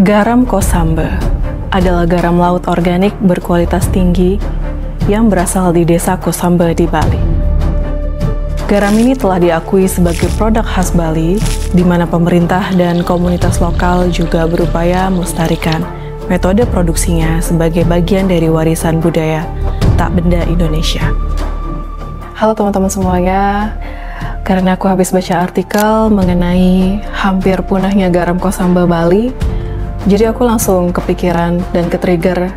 Garam Kosambe adalah garam laut organik berkualitas tinggi yang berasal di desa Kosambe di Bali. Garam ini telah diakui sebagai produk khas Bali, di mana pemerintah dan komunitas lokal juga berupaya melestarikan metode produksinya sebagai bagian dari warisan budaya tak benda Indonesia. Halo teman-teman semuanya, karena aku habis baca artikel mengenai hampir punahnya garam Kosambe Bali, jadi aku langsung kepikiran dan ke-trigger.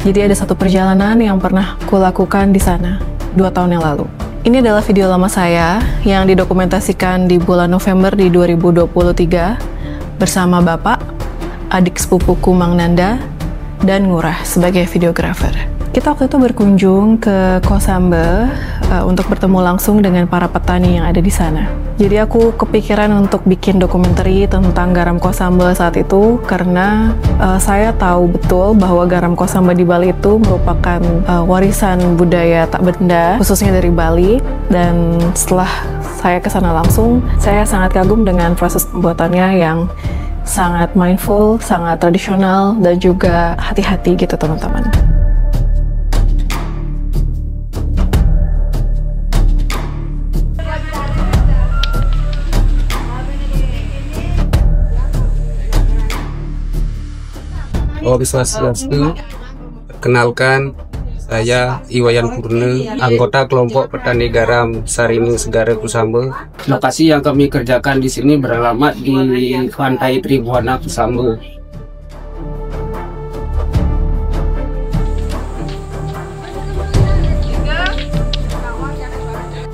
Jadi ada satu perjalanan yang pernah aku lakukan di sana 2 tahun yang lalu. Ini adalah video lama saya yang didokumentasikan di bulan November di 2023 bersama Bapak, adik sepupuku Mang Nanda, dan Ngurah sebagai videografer. Kita waktu itu berkunjung ke Kosambe untuk bertemu langsung dengan para petani yang ada di sana. Jadi aku kepikiran untuk bikin dokumenter tentang garam Kosambe saat itu karena saya tahu betul bahwa garam Kosambe di Bali itu merupakan warisan budaya tak benda khususnya dari Bali, dan setelah saya ke sana langsung, saya sangat kagum dengan proses pembuatannya yang sangat mindful, sangat tradisional, dan juga hati-hati gitu teman-teman. Swastiastu. Perkenalkan, saya Iwayan Purna, anggota kelompok petani garam Sarinung Segara Kosambe. Lokasi yang kami kerjakan di sini beralamat di Pantai Tribuana Kosambe.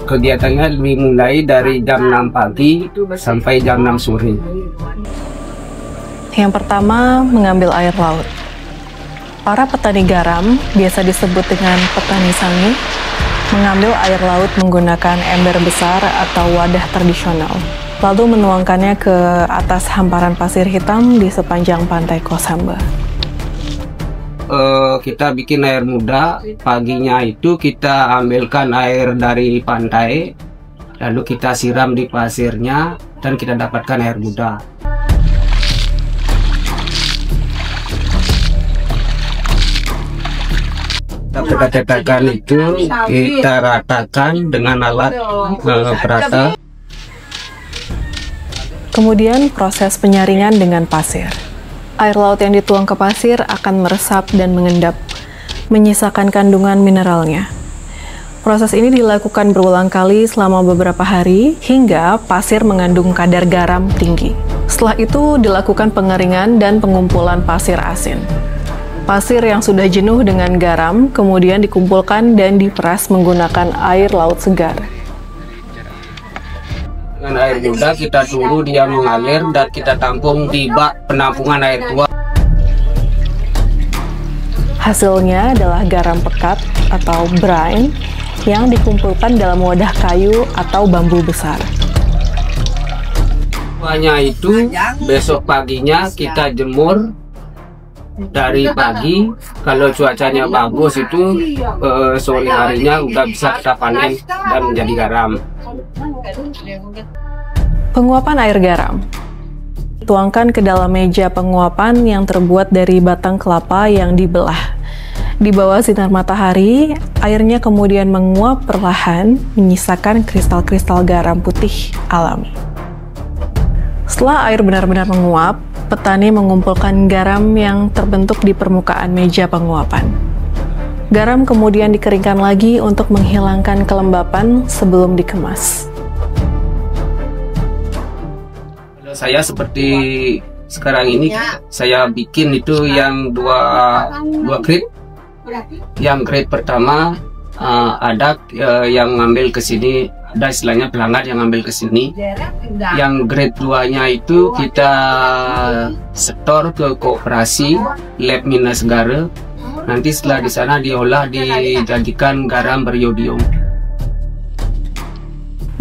Kegiatannya dimulai dari jam 6 pagi sampai jam 6 sore. Yang pertama, mengambil air laut. Para petani garam, biasa disebut dengan petani sangi, mengambil air laut menggunakan ember besar atau wadah tradisional, lalu menuangkannya ke atas hamparan pasir hitam di sepanjang pantai Kosambe. Kita bikin air muda, paginya itu kita ambilkan air dari pantai, lalu kita siram di pasirnya, dan kita dapatkan air muda. Cetakan itu kita ratakan dengan alat perata. Kemudian proses penyaringan dengan pasir. Air laut yang dituang ke pasir akan meresap dan mengendap, menyisakan kandungan mineralnya. Proses ini dilakukan berulang kali selama beberapa hari hingga pasir mengandung kadar garam tinggi. Setelah itu dilakukan pengeringan dan pengumpulan pasir asin. Pasir yang sudah jenuh dengan garam kemudian dikumpulkan dan diperas menggunakan air laut segar. Dengan air muda kita tunggu dia mengalir dan kita tampung di bak penampungan air tua. Hasilnya adalah garam pekat atau brine yang dikumpulkan dalam wadah kayu atau bambu besar. Hanya itu, besok paginya kita jemur. Dari pagi, kalau cuacanya bagus itu sore harinya udah bisa kita panen dan menjadi garam. Penguapan air garam. Tuangkan ke dalam meja penguapan yang terbuat dari batang kelapa yang dibelah. Di bawah sinar matahari, airnya kemudian menguap perlahan, menyisakan kristal-kristal garam putih alami. Setelah air benar-benar menguap, petani mengumpulkan garam yang terbentuk di permukaan meja penguapan. Garam kemudian dikeringkan lagi untuk menghilangkan kelembapan sebelum dikemas. Kalau saya seperti sekarang ini, saya bikin itu yang dua grade. Yang grade pertama ada yang ngambil ke sini, ada istilahnya pelanggan yang ngambil ke sini. Yang grade 2-nya itu kita setor ke koperasi Lab Mina Segara. Nanti setelah di sana diolah dijadikan garam beriodium.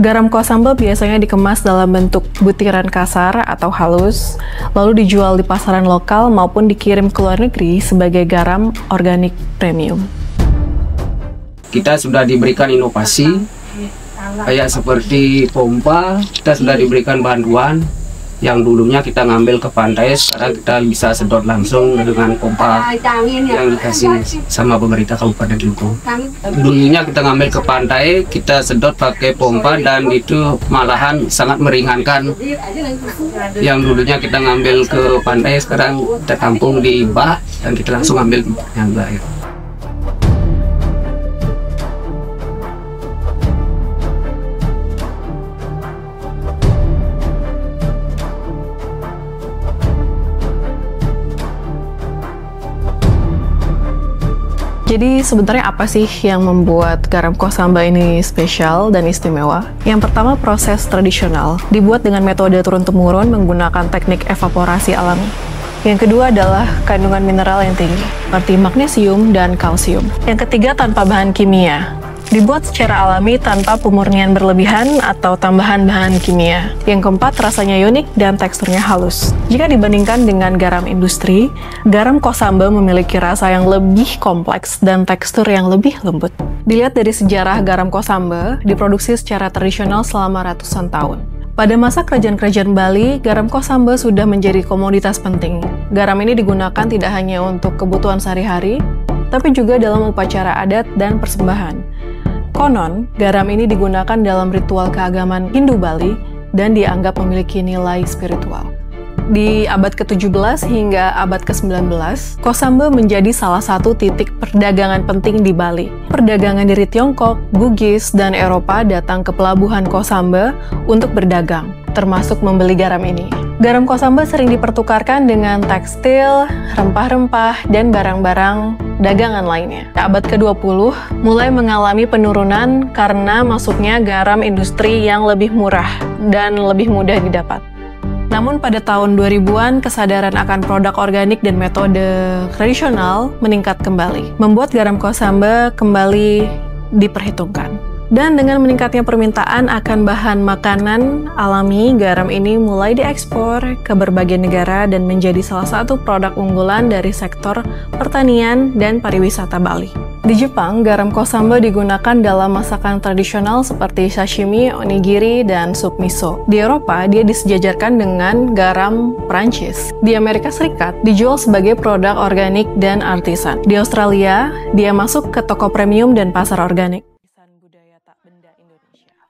Garam Kosambe biasanya dikemas dalam bentuk butiran kasar atau halus, lalu dijual di pasaran lokal maupun dikirim ke luar negeri sebagai garam organik premium. Kita sudah diberikan inovasi, kayak seperti pompa, kita sudah diberikan bantuan Yang dulunya kita ngambil ke pantai, sekarang kita bisa sedot langsung dengan pompa yang dikasih sama pemerintah Kabupaten Klungkung. Dulunya kita ngambil ke pantai, kita sedot pakai pompa dan itu malahan sangat meringankan. Yang dulunya kita ngambil ke pantai, sekarang kita tampung di bak dan kita langsung ambil yang air. Jadi sebenarnya apa sih yang membuat garam Kosamba ini spesial dan istimewa? Yang pertama, proses tradisional, dibuat dengan metode turun-temurun menggunakan teknik evaporasi alami. Yang kedua adalah kandungan mineral yang tinggi, seperti magnesium dan kalsium. Yang ketiga, tanpa bahan kimia. Dibuat secara alami tanpa pemurnian berlebihan atau tambahan bahan kimia. Yang keempat, rasanya unik dan teksturnya halus. Jika dibandingkan dengan garam industri, garam Kosamba memiliki rasa yang lebih kompleks dan tekstur yang lebih lembut. Dilihat dari sejarah, garam Kosamba diproduksi secara tradisional selama ratusan tahun. Pada masa kerajaan-kerajaan Bali, garam Kosamba sudah menjadi komoditas penting. Garam ini digunakan tidak hanya untuk kebutuhan sehari-hari, tapi juga dalam upacara adat dan persembahan. Konon, garam ini digunakan dalam ritual keagamaan Hindu Bali dan dianggap memiliki nilai spiritual. Di abad ke-17 hingga abad ke-19, Kosamba menjadi salah satu titik perdagangan penting di Bali. Perdagangan dari Tiongkok, Bugis, dan Eropa datang ke pelabuhan Kosamba untuk berdagang, termasuk membeli garam ini. Garam Kosamba sering dipertukarkan dengan tekstil, rempah-rempah, dan barang-barang dagangan lainnya. Abad ke-20 mulai mengalami penurunan karena masuknya garam industri yang lebih murah dan lebih mudah didapat. Namun pada tahun 2000-an, kesadaran akan produk organik dan metode tradisional meningkat kembali, membuat garam Kosamba kembali diperhitungkan. Dan dengan meningkatnya permintaan akan bahan makanan alami, garam ini mulai diekspor ke berbagai negara dan menjadi salah satu produk unggulan dari sektor pertanian dan pariwisata Bali. Di Jepang, garam Kosamba digunakan dalam masakan tradisional seperti sashimi, onigiri, dan sup miso. Di Eropa, dia disejajarkan dengan garam Prancis. Di Amerika Serikat, dijual sebagai produk organik dan artisan. Di Australia, dia masuk ke toko premium dan pasar organik.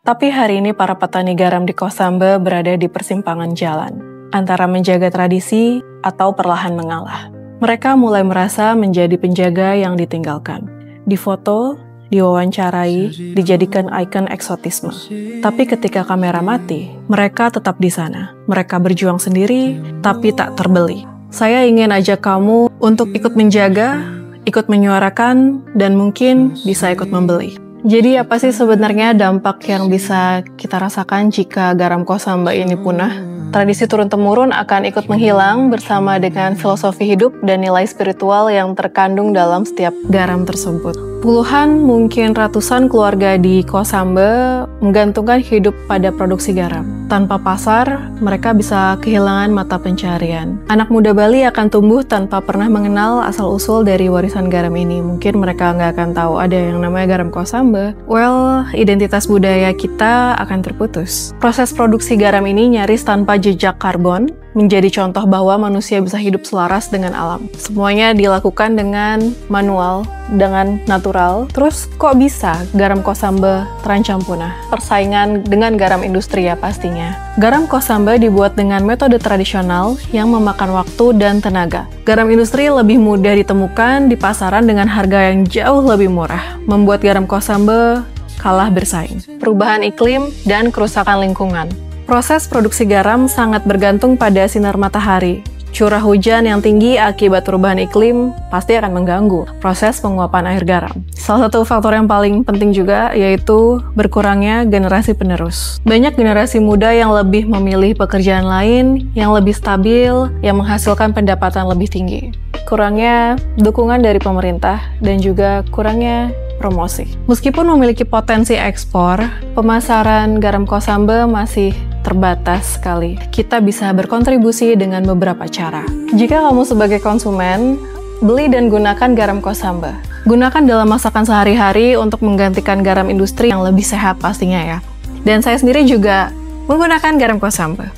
Tapi hari ini para petani garam di Kosamba berada di persimpangan jalan, antara menjaga tradisi atau perlahan mengalah. Mereka mulai merasa menjadi penjaga yang ditinggalkan. Difoto, diwawancarai, dijadikan ikon eksotisme. Tapi ketika kamera mati, mereka tetap di sana. Mereka berjuang sendiri, tapi tak terbeli. Saya ingin ajak kamu untuk ikut menjaga, ikut menyuarakan, dan mungkin bisa ikut membeli. Jadi apa sih sebenarnya dampak yang bisa kita rasakan jika garam Kosamba ini punah? Tradisi turun-temurun akan ikut menghilang bersama dengan filosofi hidup dan nilai spiritual yang terkandung dalam setiap garam tersebut. Puluhan, mungkin ratusan keluarga di Kosamba menggantungkan hidup pada produksi garam. Tanpa pasar, mereka bisa kehilangan mata pencarian. Anak muda Bali akan tumbuh tanpa pernah mengenal asal-usul dari warisan garam ini. Mungkin mereka nggak akan tahu ada yang namanya garam Kosamba. Well, identitas budaya kita akan terputus. Proses produksi garam ini nyaris tanpa jejak karbon, menjadi contoh bahwa manusia bisa hidup selaras dengan alam. Semuanya dilakukan dengan manual, dengan natural. Terus kok bisa garam Kosamba terancam punah? Persaingan dengan garam industri ya pastinya. Garam Kosamba dibuat dengan metode tradisional yang memakan waktu dan tenaga. Garam industri lebih mudah ditemukan di pasaran dengan harga yang jauh lebih murah, membuat garam Kosamba kalah bersaing. Perubahan iklim dan kerusakan lingkungan. Proses produksi garam sangat bergantung pada sinar matahari. Curah hujan yang tinggi akibat perubahan iklim pasti akan mengganggu proses penguapan air garam. Salah satu faktor yang paling penting juga yaitu berkurangnya generasi penerus. Banyak generasi muda yang lebih memilih pekerjaan lain, yang lebih stabil, yang menghasilkan pendapatan lebih tinggi. Kurangnya dukungan dari pemerintah dan juga kurangnya promosi. Meskipun memiliki potensi ekspor, pemasaran garam Kosamba masih terbatas sekali. Kita bisa berkontribusi dengan beberapa cara. Jika kamu sebagai konsumen, beli dan gunakan garam Kosamba. Gunakan dalam masakan sehari-hari untuk menggantikan garam industri yang lebih sehat pastinya ya. Dan saya sendiri juga menggunakan garam Kosamba.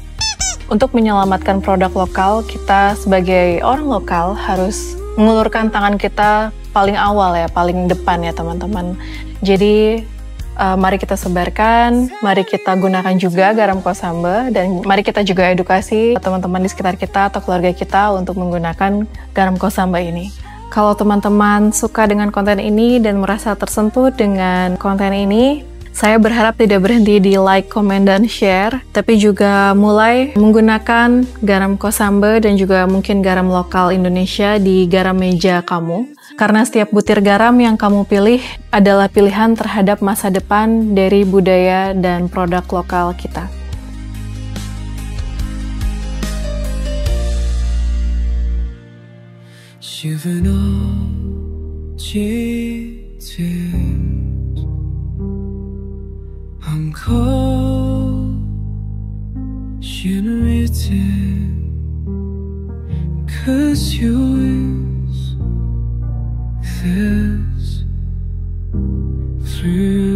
Untuk menyelamatkan produk lokal, kita sebagai orang lokal harus mengulurkan tangan kita paling awal ya, paling depan ya teman-teman. Jadi mari kita sebarkan, mari kita gunakan juga garam Kosambi, dan mari kita juga edukasi teman-teman di sekitar kita atau keluarga kita untuk menggunakan garam Kosambi ini. Kalau teman-teman suka dengan konten ini dan merasa tersentuh dengan konten ini, saya berharap tidak berhenti di like, comment, dan share, tapi juga mulai menggunakan garam Kosambi dan juga mungkin garam lokal Indonesia di garam meja kamu. Karena setiap butir garam yang kamu pilih adalah pilihan terhadap masa depan dari budaya dan produk lokal kita. I'm cold, generated, 'cause you is this through